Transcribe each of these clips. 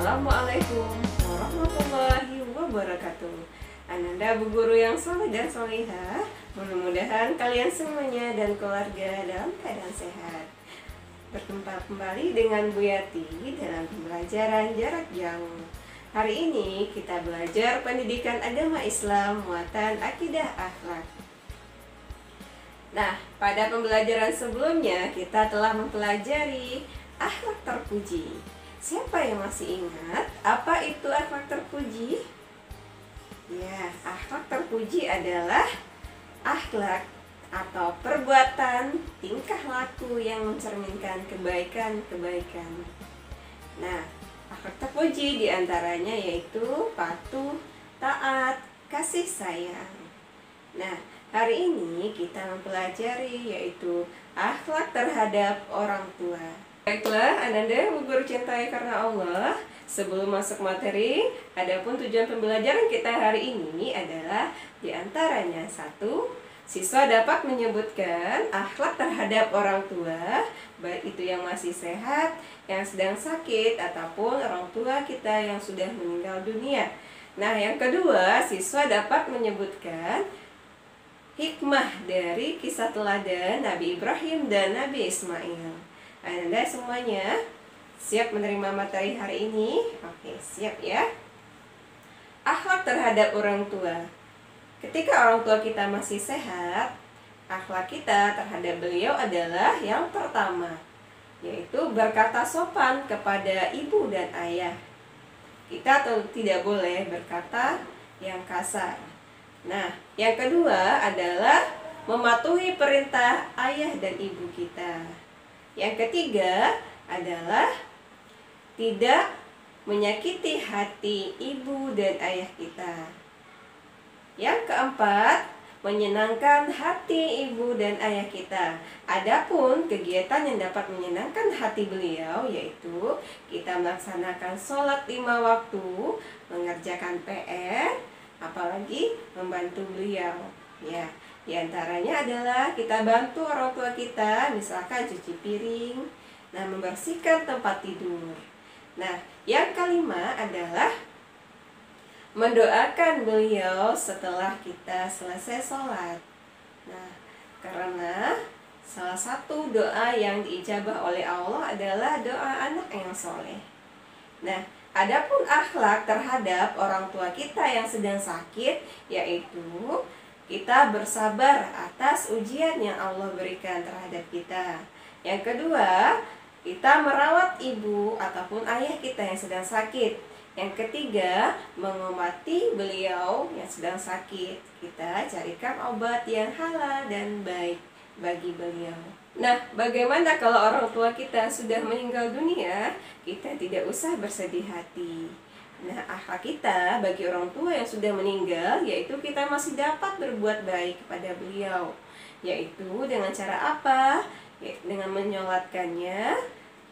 Assalamualaikum warahmatullahi wabarakatuh. Ananda bu guru yang soleh dan solihah, mudah-mudahan kalian semuanya dan keluarga dalam keadaan sehat. Berjumpa kembali dengan Bu Yati dalam pembelajaran jarak jauh. Hari ini kita belajar pendidikan agama Islam muatan akidah akhlak. Nah, pada pembelajaran sebelumnya kita telah mempelajari akhlak terpuji. Siapa yang masih ingat apa itu akhlak terpuji? Ya, akhlak terpuji adalah akhlak atau perbuatan tingkah laku yang mencerminkan kebaikan-kebaikan. Nah, akhlak terpuji diantaranya yaitu patuh, taat, kasih sayang. Nah, hari ini kita mempelajari yaitu akhlak terhadap orang tua. Baiklah, Ananda bu guru cintai karena Allah. Sebelum masuk materi, adapun tujuan pembelajaran kita hari ini adalah diantaranya satu, siswa dapat menyebutkan akhlak terhadap orang tua, baik itu yang masih sehat, yang sedang sakit, ataupun orang tua kita yang sudah meninggal dunia. Nah, yang kedua, siswa dapat menyebutkan hikmah dari kisah teladan Nabi Ibrahim dan Nabi Ismail. Anda semuanya siap menerima materi hari ini? Oke, siap ya. Akhlak terhadap orang tua. Ketika orang tua kita masih sehat, akhlak kita terhadap beliau adalah yang pertama, yaitu berkata sopan kepada ibu dan ayah. Kita tidak boleh berkata yang kasar. Nah, yang kedua adalah mematuhi perintah ayah dan ibu kita. Yang ketiga adalah tidak menyakiti hati ibu dan ayah kita. Yang keempat, menyenangkan hati ibu dan ayah kita. Adapun kegiatan yang dapat menyenangkan hati beliau yaitu kita melaksanakan sholat 5 waktu, mengerjakan PR, apalagi membantu beliau. Ya, di antaranya adalah kita bantu orang tua kita, misalkan cuci piring, nah membersihkan tempat tidur. Nah, yang kelima adalah mendoakan beliau setelah kita selesai sholat. Nah, karena salah satu doa yang diijabah oleh Allah adalah doa anak yang soleh. Nah, adapun akhlak terhadap orang tua kita yang sedang sakit, yaitu kita bersabar atas ujian yang Allah berikan terhadap kita. Yang kedua, kita merawat ibu ataupun ayah kita yang sedang sakit. Yang ketiga, mengobati beliau yang sedang sakit. Kita carikan obat yang halal dan baik bagi beliau. Nah, bagaimana kalau orang tua kita sudah meninggal dunia? Kita tidak usah bersedih hati. Nah, akhlak kita bagi orang tua yang sudah meninggal yaitu kita masih dapat berbuat baik kepada beliau. Yaitu dengan cara apa? Dengan menyolatkannya,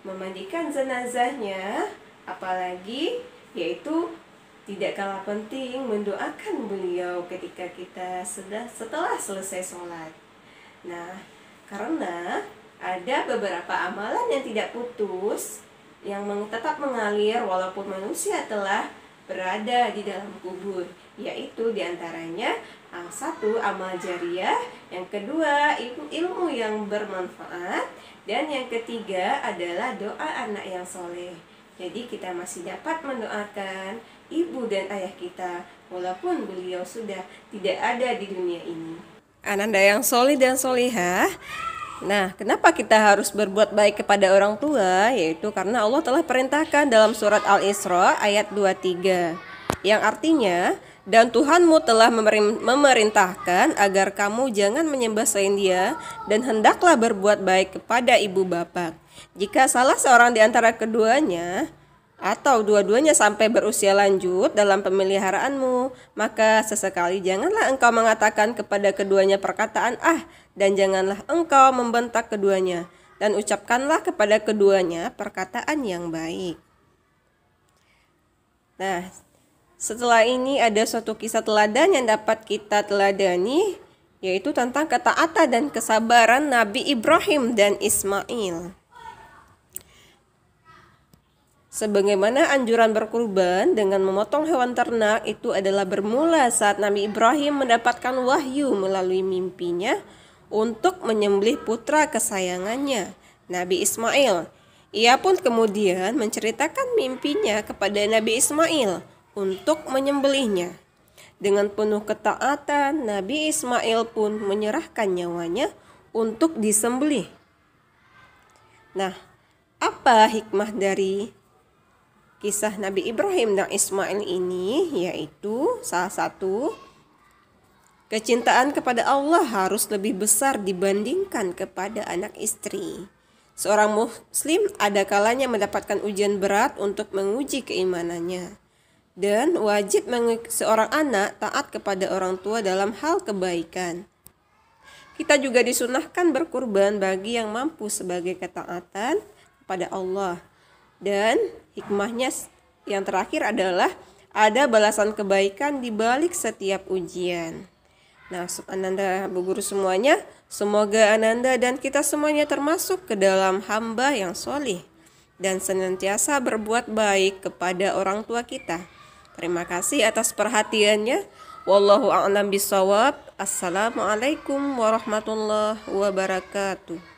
memandikan jenazahnya, apalagi yaitu tidak kalah penting mendoakan beliau ketika kita setelah selesai sholat. Nah, karena ada beberapa amalan yang tidak putus, yang tetap mengalir walaupun manusia telah berada di dalam kubur, yaitu diantaranya satu, amal jariah, yang kedua ilmu yang bermanfaat, dan yang ketiga adalah doa anak yang soleh. Jadi kita masih dapat mendoakan ibu dan ayah kita walaupun beliau sudah tidak ada di dunia ini. Ananda yang soleh dan solihah, nah, kenapa kita harus berbuat baik kepada orang tua? Yaitu karena Allah telah perintahkan dalam surat Al-Isra ayat 23, yang artinya, dan Tuhanmu telah memerintahkan agar kamu jangan menyembah selain Dia, dan hendaklah berbuat baik kepada ibu bapa. Jika salah seorang di antara keduanya atau dua-duanya sampai berusia lanjut dalam pemeliharaanmu, maka sesekali janganlah engkau mengatakan kepada keduanya perkataan dan janganlah engkau membentak keduanya, dan ucapkanlah kepada keduanya perkataan yang baik. Nah, setelah ini ada suatu kisah teladan yang dapat kita teladani, yaitu tentang ketaatan dan kesabaran Nabi Ibrahim dan Ismail. Sebagaimana anjuran berkurban dengan memotong hewan ternak itu adalah bermula saat Nabi Ibrahim mendapatkan wahyu melalui mimpinya untuk menyembelih putra kesayangannya, Nabi Ismail. Ia pun kemudian menceritakan mimpinya kepada Nabi Ismail untuk menyembelihnya. Dengan penuh ketaatan, Nabi Ismail pun menyerahkan nyawanya untuk disembelih. Nah, apa hikmah dari kisah Nabi Ibrahim dan Ismail ini? Yaitu salah satu, kecintaan kepada Allah harus lebih besar dibandingkan kepada anak istri. Seorang muslim ada kalanya mendapatkan ujian berat untuk menguji keimanannya. Dan wajib seorang anak taat kepada orang tua dalam hal kebaikan. Kita juga disunahkan berkurban bagi yang mampu sebagai ketaatan kepada Allah. Dan hikmahnya yang terakhir adalah ada balasan kebaikan di balik setiap ujian. Nah, Ananda Bu Guru semuanya, semoga Ananda dan kita semuanya termasuk ke dalam hamba yang solih dan senantiasa berbuat baik kepada orang tua kita. Terima kasih atas perhatiannya. Wallahu a'lam bishawab. Assalamualaikum warahmatullahi wabarakatuh.